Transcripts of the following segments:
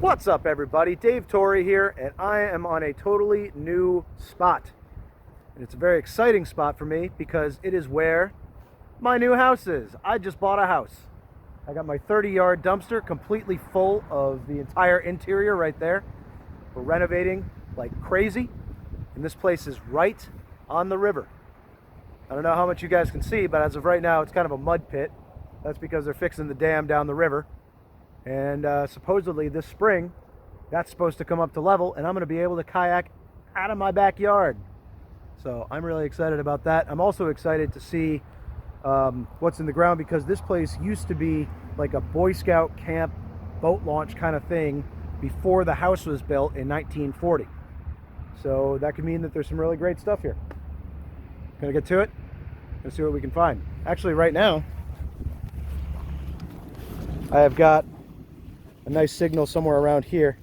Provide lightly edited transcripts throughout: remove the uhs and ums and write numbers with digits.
What's up, everybody? Dave Torrey here, and I am on a totally new spot. And it's a very exciting spot for me because it is where my new house is. I just bought a house. I got my 30-yard dumpster completely full of the entire interior right there. We're renovating like crazy, and this place is right on the river. I don't know how much you guys can see, but as of right now, it's kind of a mud pit. That's because they're fixing the dam down the river. And supposedly this spring, that's supposed to come up to level, and I'm going to be able to kayak out of my backyard. So I'm really excited about that. I'm also excited to see what's in the ground, because this place used to be like a Boy Scout camp boat launch kind of thing before the house was built in 1940. So that could mean that there's some really great stuff here. Gonna get to it and see what we can find. Actually, right now, I have got a nice signal somewhere around here.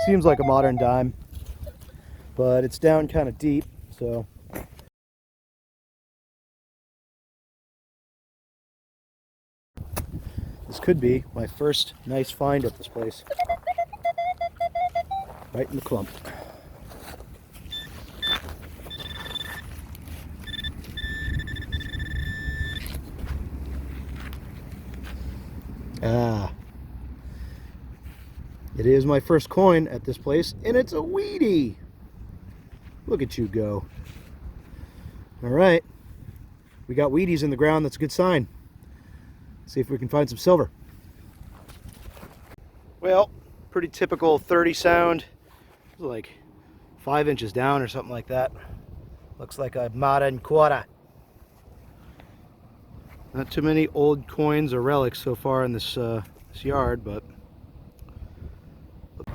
Seems like a modern dime, but it's down kind of deep, so this could be my first nice find at this place. Right in the clump. It is my first coin at this place, and it's a Wheatie. Look at you go. All right, we got Wheaties in the ground. That's a good sign. Let's see if we can find some silver. Well, pretty typical 30 sound, like 5 inches down or something like that. Looks like a modern quarter. Not too many old coins or relics so far in this yard, but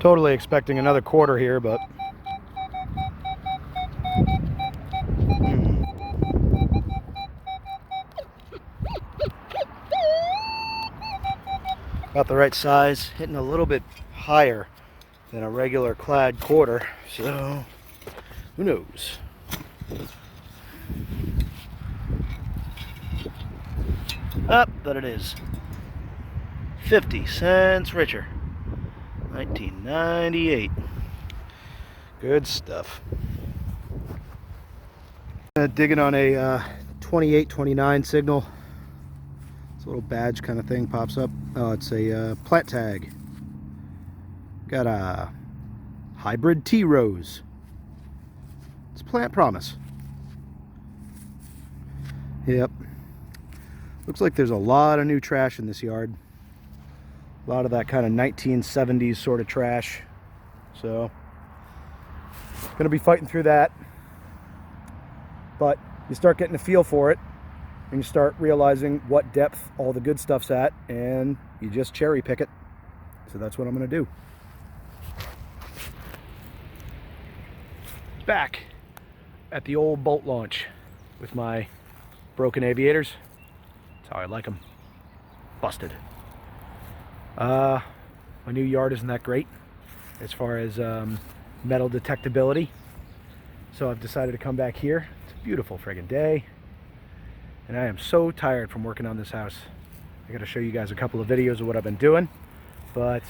totally expecting another quarter here, but about the right size, hitting a little bit higher than a regular clad quarter, so who knows. But it is 50 cents richer. 1998. Good stuff. Digging on a 2829 signal. It's a little badge kind of thing pops up. Oh, it's a plant tag. Got a hybrid tea rose. It's Plant Promise. Yep. Looks like there's a lot of new trash in this yard. A lot of that kind of 1970s sort of trash. So, gonna be fighting through that. But you start getting a feel for it, and you start realizing what depth all the good stuff's at, and you just cherry pick it. So that's what I'm gonna do. Back at the old boat launch with my broken aviators. That's how I like them. Busted. My new yard isn't that great as far as metal detectability, so I've decided to come back here. It's a beautiful friggin' day, and I am so tired from working on this house. I gotta show you guys a couple of videos of what I've been doing, but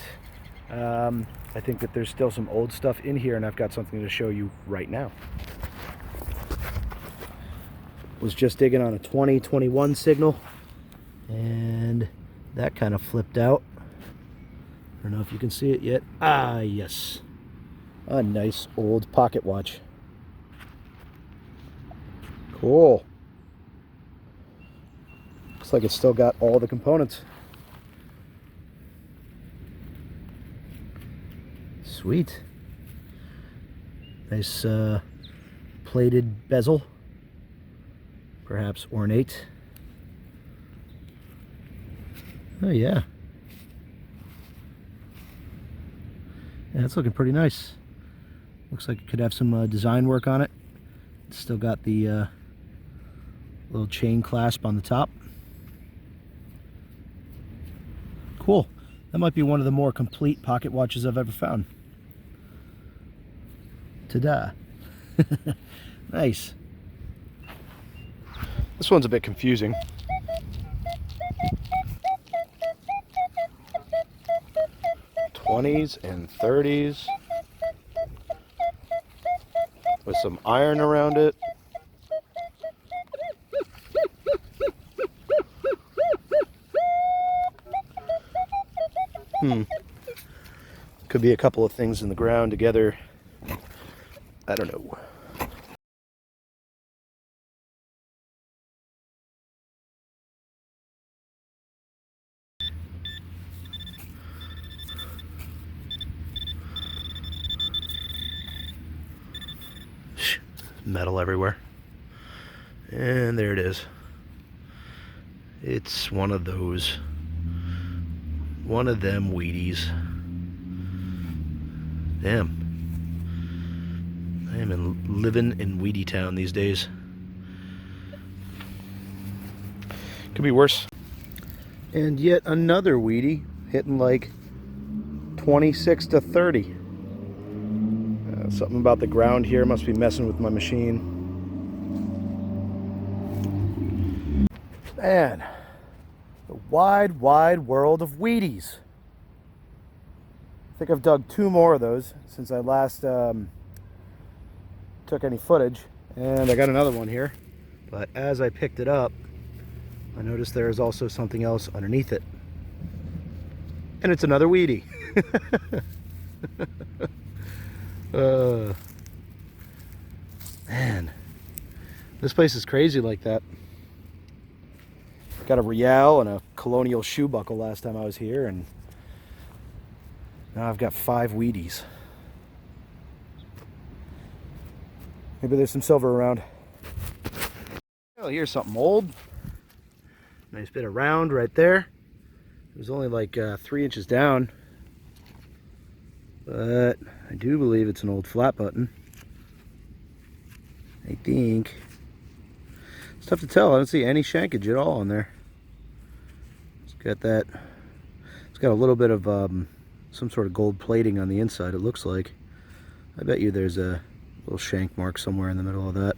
I think that there's still some old stuff in here, and I've got something to show you right now. Was just digging on a 2021 signal, and that kind of flipped out. I don't know if you can see it yet. Ah, yes. A nice old pocket watch. Cool. Looks like it's still got all the components. Sweet. Nice plated bezel. Perhaps ornate. Oh yeah. Yeah, it's looking pretty nice. Looks like it could have some design work on it. It's still got the little chain clasp on the top. cool. That might be one of the more complete pocket watches I've ever found. Ta-da. Nice. This one's a bit confusing. '20s and '30s with some iron around it. Could be a couple of things in the ground together. I don't know. Metal everywhere. And there it is. It's one of those. One of them Wheaties. Damn. I am living in Wheatie Town these days. Could be worse. And yet another Wheatie hitting like 26 to 30. Something about the ground here must be messing with my machine. Man, the wide, wide world of Wheaties. I think I've dug 2 more of those since I last took any footage. And I got another one here. But as I picked it up, I noticed there is also something else underneath it. And it's another Wheatie. Man, this place is crazy like that. Got a Rial and a Colonial shoe buckle last time I was here, and now I've got 5 Wheaties. Maybe there's some silver around. Oh, here's something old. Nice bit of round right there. It was only like 3 inches down, but I do believe it's an old flat button. I think. It's tough to tell. I don't see any shankage at all on there. It's got that. It's got a little bit of some sort of gold plating on the inside, it looks like. I bet you there's a little shank mark somewhere in the middle of that.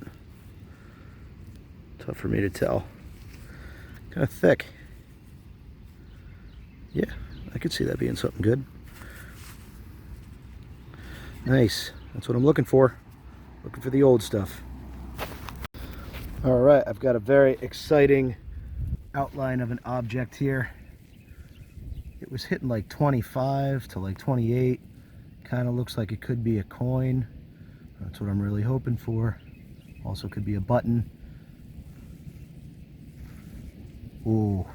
Tough for me to tell. Kind of thick. Yeah, I could see that being something good. Nice. That's what I'm looking for. Looking for the old stuff. Alright, I've got a very exciting outline of an object here. It was hitting like 25 to like 28. Kind of looks like it could be a coin. That's what I'm really hoping for. Also could be a button. Ooh.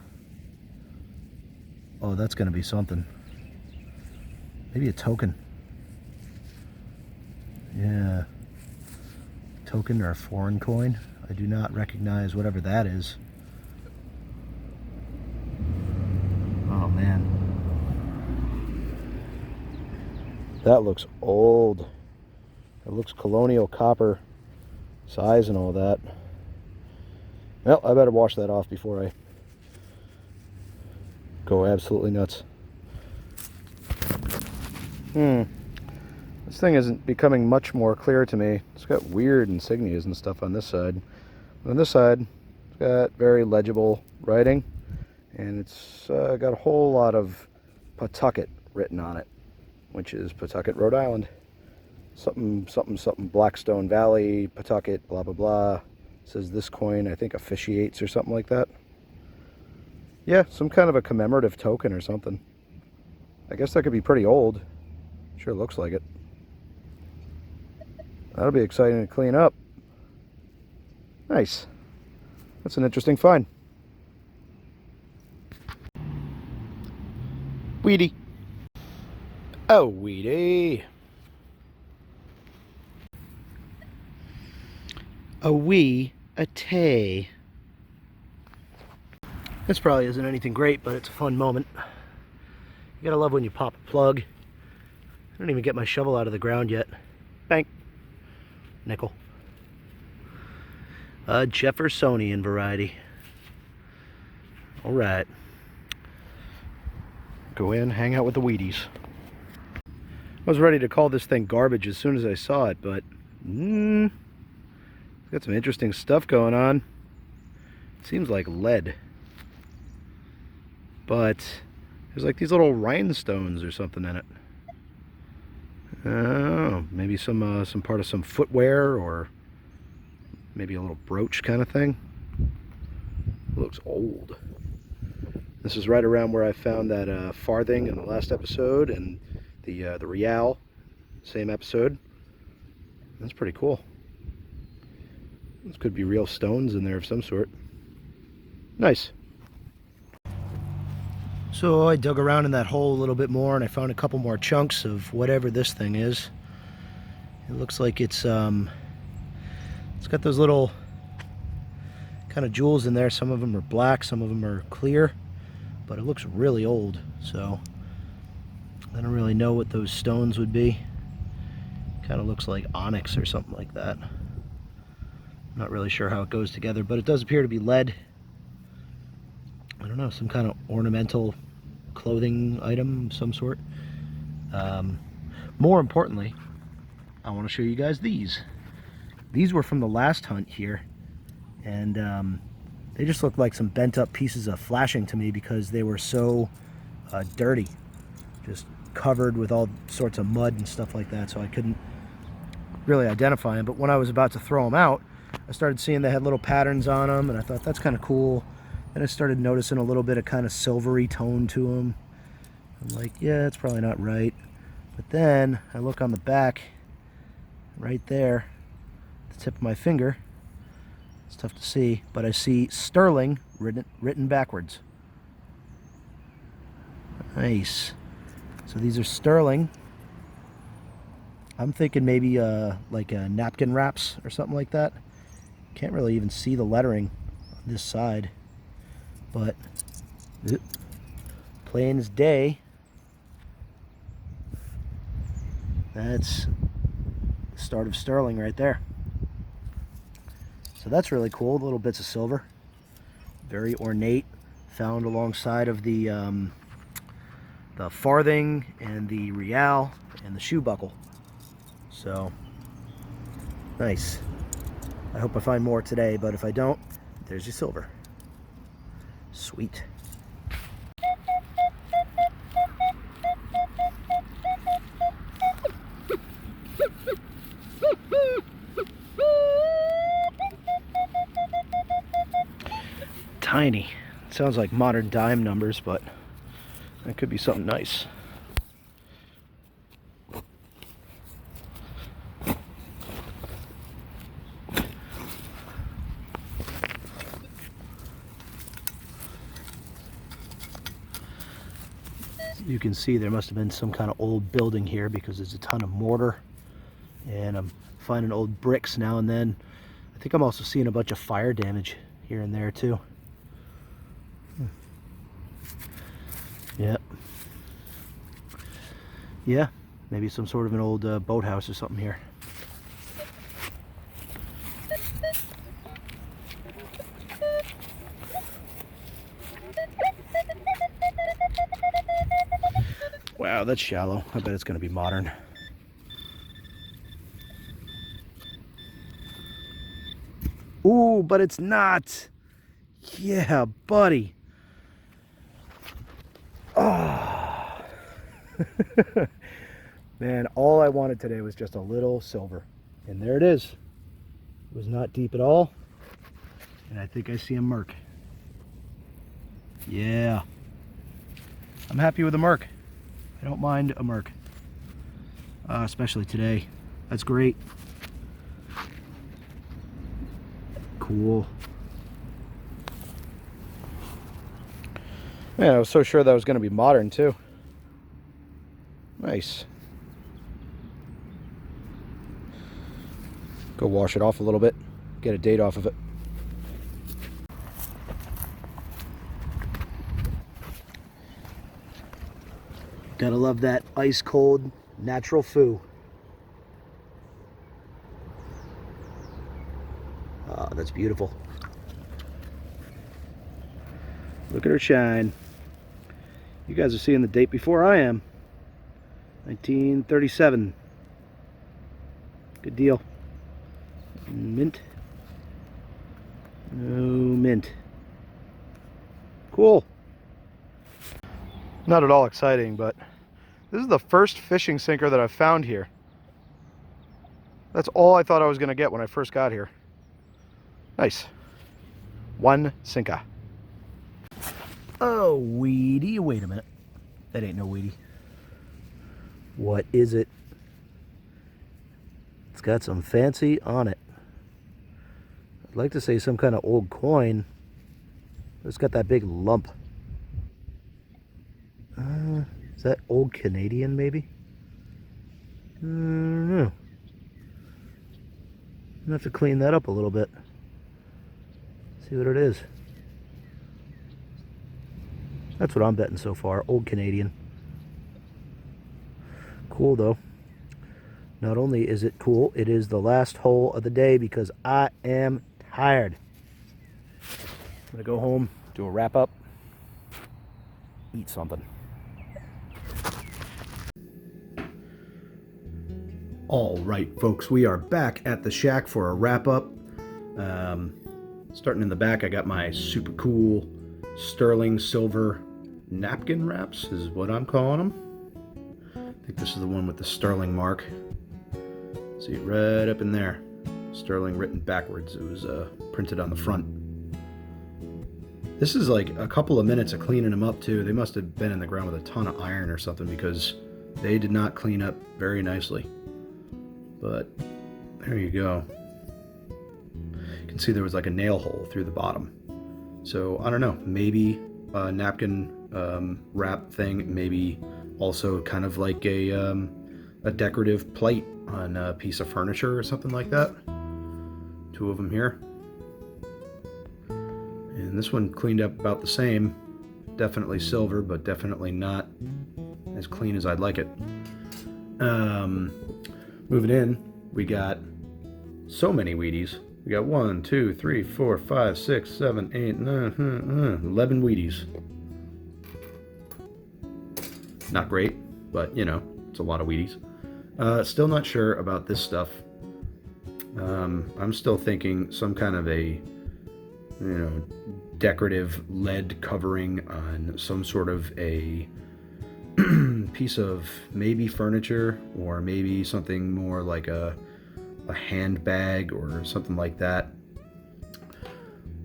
Oh, that's going to be something. Maybe a token. Yeah. Token or a foreign coin. I do not recognize whatever that is. Oh man. That looks old. It looks colonial copper size and all that. Well, I better wash that off before I go absolutely nuts. This thing isn't becoming much more clear to me. It's got weird insignias and stuff on this side. On this side, it's got very legible writing, and it's got a whole lot of Pawtucket written on it, which is Pawtucket, Rhode Island. Something, something, something, Blackstone Valley, Pawtucket, blah, blah, blah. It says this coin, I think, officiates or something like that. Yeah, some kind of a commemorative token or something. I guess that could be pretty old. Sure looks like it. That'll be exciting to clean up. Nice. That's an interesting find. Wheatie. Oh, Wheatie. A wee, a tay. This probably isn't anything great, but it's a fun moment. You gotta love when you pop a plug. I don't even get my shovel out of the ground yet. Bang. Nickel. A Jeffersonian variety. Alright. Go in, hang out with the Wheaties. I was ready to call this thing garbage as soon as I saw it, but it's got some interesting stuff going on. It seems like lead, but there's like these little rhinestones or something in it. Oh, maybe some part of some footwear, or maybe a little brooch kind of thing. It looks old. This is right around where I found that farthing in the last episode, and the real, same episode. That's pretty cool. This could be real stones in there of some sort. Nice. So I dug around in that hole a little bit more, and I found a couple more chunks of whatever this thing is. It looks like it's got those little kind of jewels in there. Some of them are black, some of them are clear, but it looks really old, so I don't really know what those stones would be. Kind of looks like onyx or something like that. Not really sure how it goes together, but it does appear to be lead. I don't know, some kind of ornamental clothing item of some sort. More importantly, I want to show you guys these. These were from the last hunt here, and they just looked like some bent up pieces of flashing to me because they were so dirty, just covered with all sorts of mud and stuff like that, so I couldn't really identify them. But when I was about to throw them out, I started seeing they had little patterns on them, and I thought that's kind of cool. And I started noticing a little bit of kind of silvery tone to them. I'm like, yeah, that's probably not right. But then I look on the back, right there, the tip of my finger. It's tough to see, but I see sterling written backwards. Nice. So these are sterling. I'm thinking maybe like napkin wraps or something like that. Can't really even see the lettering on this side, but plain as day. That's the start of sterling right there. So that's really cool. Little bits of silver, very ornate, found alongside of the farthing and the real and the shoe buckle. So nice. I hope I find more today, but if I don't, there's your silver. Sweet. Tiny. Sounds like modern dime numbers, but that could be something nice. You can see there must have been some kind of old building here because there's a ton of mortar, and I'm finding old bricks now and then. I think I'm also seeing a bunch of fire damage here and there too. Yep. Yeah, maybe some sort of an old boathouse or something here. Wow, that's shallow. I bet it's going to be modern. Ooh, but it's not. Yeah, buddy. Oh. Man, all I wanted today was just a little silver. And there it is. It was not deep at all. And I think I see a merc. Yeah. I'm happy with a merc. I don't mind a merc. Especially today. That's great. Cool. Man, I was so sure that was going to be modern too. Nice. Go wash it off a little bit. Get a date off of it. Gotta love that ice cold natural foo. Ah, that's beautiful. Look at her shine. You guys are seeing the date before I am. 1937. Good deal. Mint. No mint. Cool. Not at all exciting, but this is the first fishing sinker that I've found here. That's all I thought I was going to get when I first got here. Nice. One sinker. Oh, weedy. Wait a minute. That ain't no weedy. What is it? It's got some fancy on it. I'd like to say some kind of old coin. It's got that big lump. Is that old Canadian, maybe? I don't know. I'm gonna have to clean that up a little bit. See what it is. That's what I'm betting so far. Old Canadian. Cool though. Not only is it cool, it is the last hole of the day because I am tired. I'm gonna go home, do a wrap up, eat something. All right, folks, we are back at the shack for a wrap up. Starting in the back, I got my super cool sterling silver napkin wraps, is what I'm calling them. I think this is the one with the sterling mark. See it right up in there. Sterling written backwards. It was printed on the front. This is like a couple of minutes of cleaning them up too. They must have been in the ground with a ton of iron or something because they did not clean up very nicely. But there you go. You can see there was like a nail hole through the bottom. So I don't know, maybe a napkin wrap thing, maybe also kind of like a decorative plate on a piece of furniture or something like that. Two of them here. And this one cleaned up about the same. Definitely silver, but definitely not as clean as I'd like it. Moving in, we got so many Wheaties. We got 1, 2, 3, 4, 5, 6, 7, 8, 9, 11 Wheaties. Not great, but you know, it's a lot of Wheaties. Still not sure about this stuff. I'm still thinking some kind of a, decorative lead covering on some sort of a piece of maybe furniture or maybe something more like a handbag or something like that,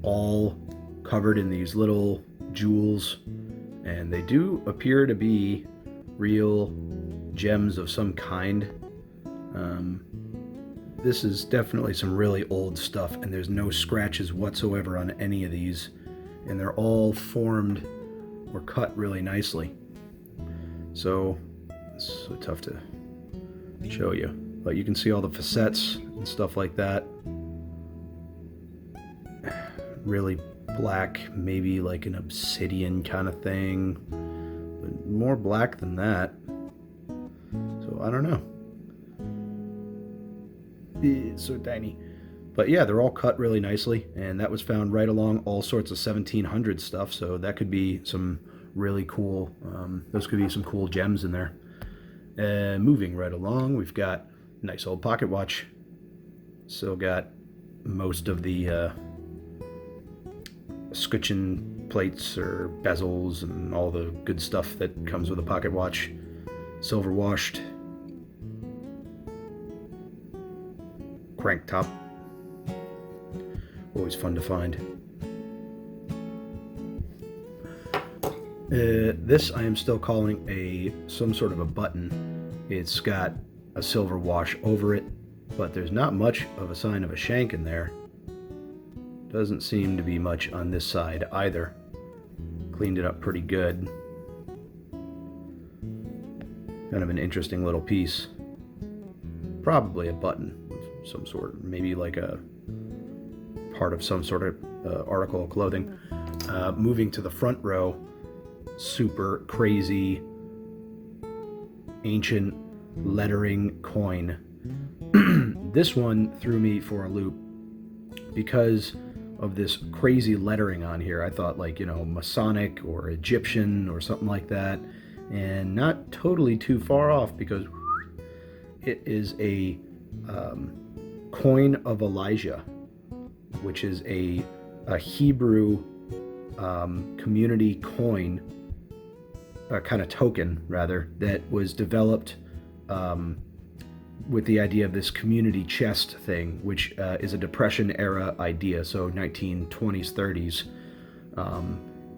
all covered in these little jewels, and they do appear to be real gems of some kind. This is definitely some really old stuff, and there's no scratches whatsoever on any of these, and they're all formed or cut really nicely. So it's so tough to show you, but you can see all the facets and stuff like that. Really black, maybe like an obsidian kind of thing, but more black than that. So I don't know. It's so tiny. But yeah, they're all cut really nicely, and that was found right along all sorts of 1700 stuff, so that could be some really cool, those could be some cool gems in there. Moving right along, we've got a nice old pocket watch. Still got most of the scutcheon plates or bezels and all the good stuff that comes with a pocket watch. Silver washed. Crank top. Always fun to find. This I am still calling some sort of a button. It's got a silver wash over it, but there's not much of a sign of a shank in there. Doesn't seem to be much on this side either. Cleaned it up pretty good. Kind of an interesting little piece. Probably a button of some sort, maybe like a part of some sort of article of clothing. Moving to the front row, super crazy ancient lettering coin. This one threw me for a loop because of this crazy lettering on here. I thought like, you know, Masonic or Egyptian or something like that, and not totally too far off, because it is a coin of Elijah, which is a Hebrew community coin, kind of token rather, that was developed with the idea of this community chest thing, which is a Depression era idea. So 1920s, 30s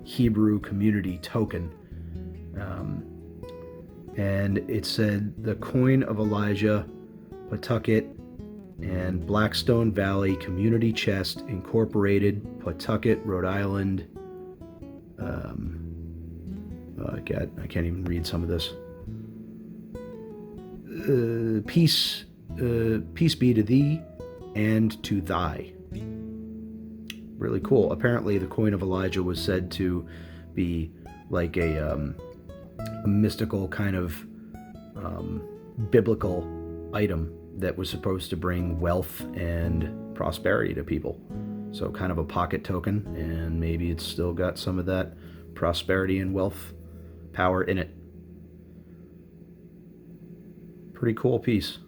Hebrew community token. And it said the coin of Elijah, Pawtucket and Blackstone Valley Community Chest Incorporated, Pawtucket, Rhode Island. I can't even read some of this. Peace be to thee and to thy. Really cool. Apparently the coin of Elijah was said to be like a mystical kind of biblical item that was supposed to bring wealth and prosperity to people. So kind of a pocket token, and maybe it's still got some of that prosperity and wealth power in it. Pretty cool piece.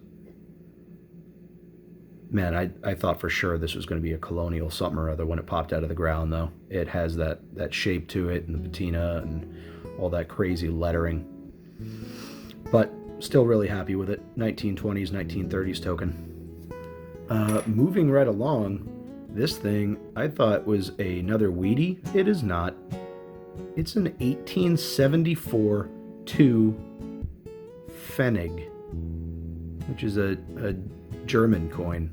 Man, I thought for sure this was going to be a colonial something or other when it popped out of the ground, though. It has that shape to it, and the patina and all that crazy lettering. But still really happy with it. 1920s, 1930s token. Moving right along, this thing I thought was another Wheatie. It is not. It's an 1874 2 Pfennig, which is a German coin.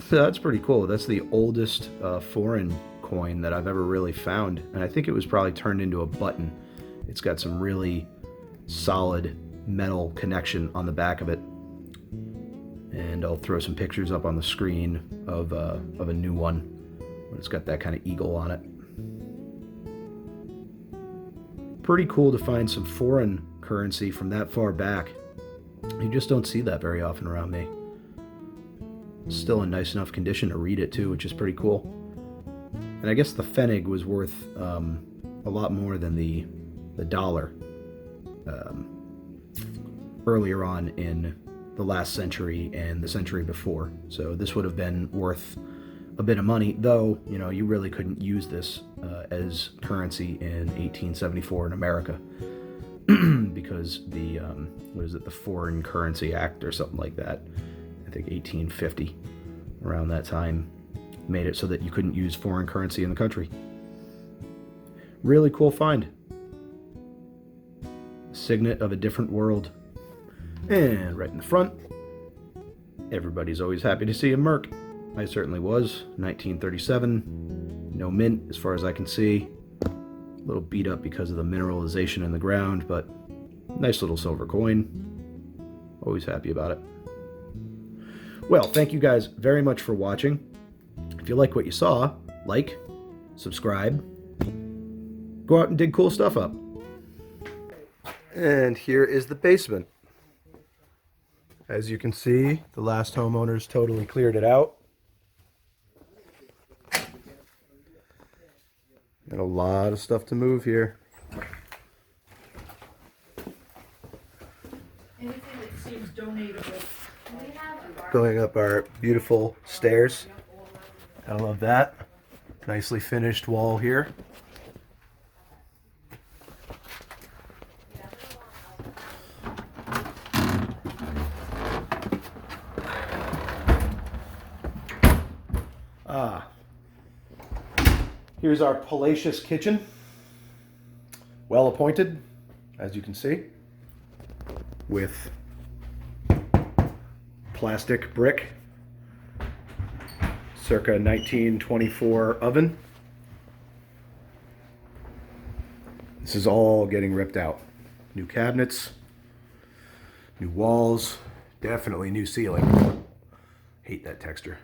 So that's pretty cool. That's the oldest foreign coin that I've ever really found, and I think it was probably turned into a button. It's got some really solid metal connection on the back of it, and I'll throw some pictures up on the screen of a new one. It's got that kind of eagle on it. Pretty cool to find some foreign currency from that far back. You just don't see that very often around me. It's still in nice enough condition to read it too, which is pretty cool. And I guess the Pfennig was worth a lot more than the dollar earlier on in the last century and the century before. So this would have been worth a bit of money, though, you know, you really couldn't use this as currency in 1874 in America because the what is it, the Foreign Currency Act or something like that, I think 1850, around that time, made it so that you couldn't use foreign currency in the country. Really cool find. Signet of a different world. And right in the front, everybody's always happy to see a Merc. I certainly was. 1937. No mint as far as I can see. A little beat up because of the mineralization in the ground, but nice little silver coin. Always happy about it. Well, thank you guys very much for watching. If you like what you saw, like, subscribe, go out and dig cool stuff up. And here is the basement. As you can see, the last homeowners totally cleared it out. Got a lot of stuff to move here. Anything that seems donatable. Going up our beautiful stairs. I love that. Nicely finished wall here. Here's our palatial kitchen. Well appointed, as you can see, with plastic brick, circa 1924 oven. This is all getting ripped out. New cabinets, new walls, definitely new ceiling. Hate that texture.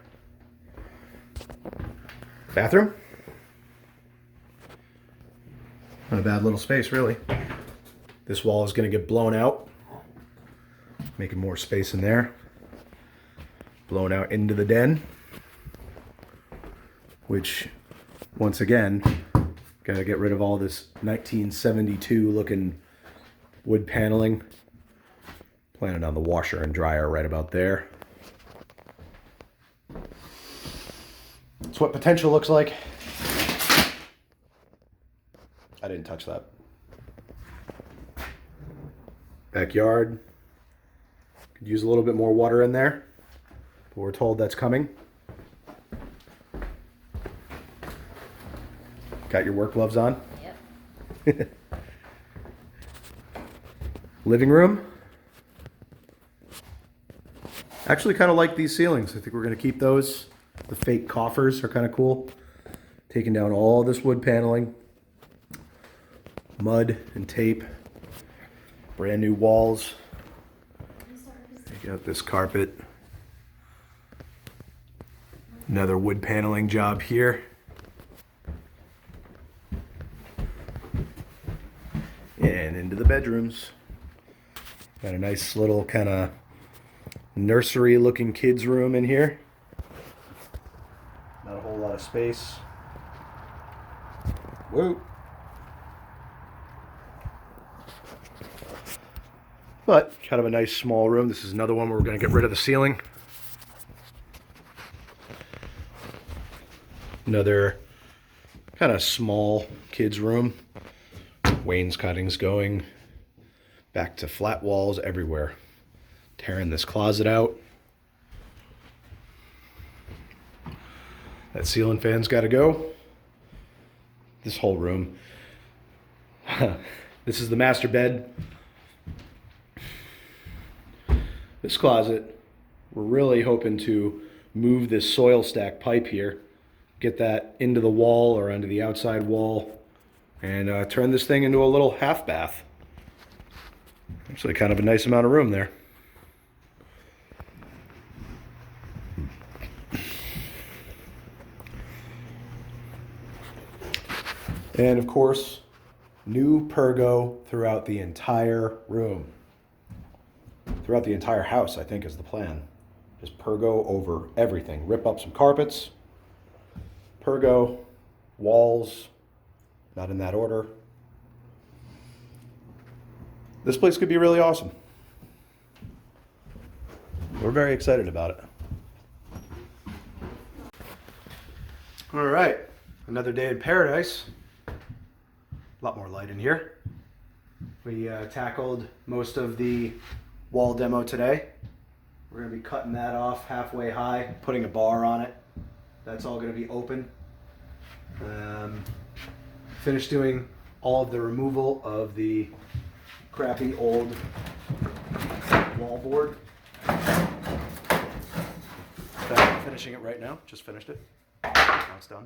Bathroom. Not a bad little space, really. This wall is going to get blown out, making more space in there. Blown out into the den. which once again, gotta get rid of all this 1972 looking wood paneling. Planning on the washer and dryer right about there. That's what potential looks like. I didn't touch that. Backyard. Could use a little bit more water in there, but we're told that's coming. Got your work gloves on? Yep. Living room. Actually kind of like these ceilings. I think we're going to keep those. The fake coffers are kind of cool. Taking down all this wood paneling. Mud and tape. Brand new walls. Take out this carpet. Another wood paneling job here. And into the bedrooms. Got a nice little kind of nursery looking kids room in here. Not a whole lot of space. Whoa. But kind of a nice small room. This is another one where we're going to get rid of the ceiling. Another kind of small kids room. Wainscotings going back to flat walls everywhere. Tearing this closet out. That ceiling fan's got to go. This whole room. This is the master bed. This closet, we're really hoping to move this soil stack pipe here, get that into the wall or onto the outside wall, and turn this thing into a little half bath. Actually kind of a nice amount of room there. And of course, new pergo throughout the entire room. Throughout the entire house, I think, is the plan. Just pergo over everything. Rip up some carpets, pergo, walls, not in that order. This place could be really awesome. We're very excited about it. All right, another day in paradise. A lot more light in here. We tackled most of the wall demo today. We're going to be cutting that off halfway high, putting a bar on it. That's all going to be open. Finished doing all of the removal of the crappy old wall board. Finishing it right now. Just finished it. Now it's done.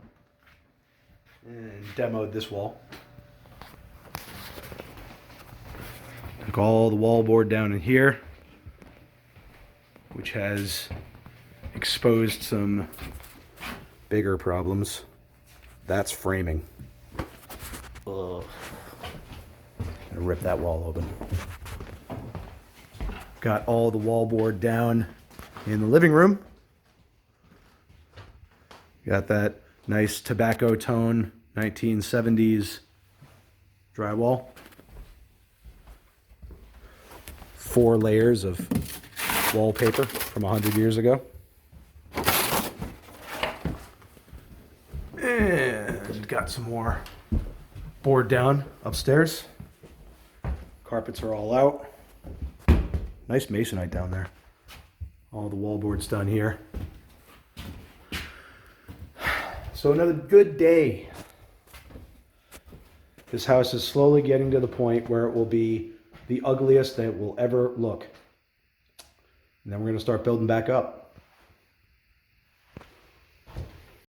And demoed this wall. Took all the wall board down in here, which has exposed some bigger problems. That's framing. Ugh. Gonna rip that wall open. Got all the wall board down in the living room. Got that nice tobacco tone 1970s drywall. 4 layers of wallpaper from 100 years ago. And got some more board down upstairs. Carpets are all out. Nice masonite down there. All the wallboard's done here. So another good day. This house is slowly getting to the point where it will be the ugliest that it will ever look. And then we're going to start building back up.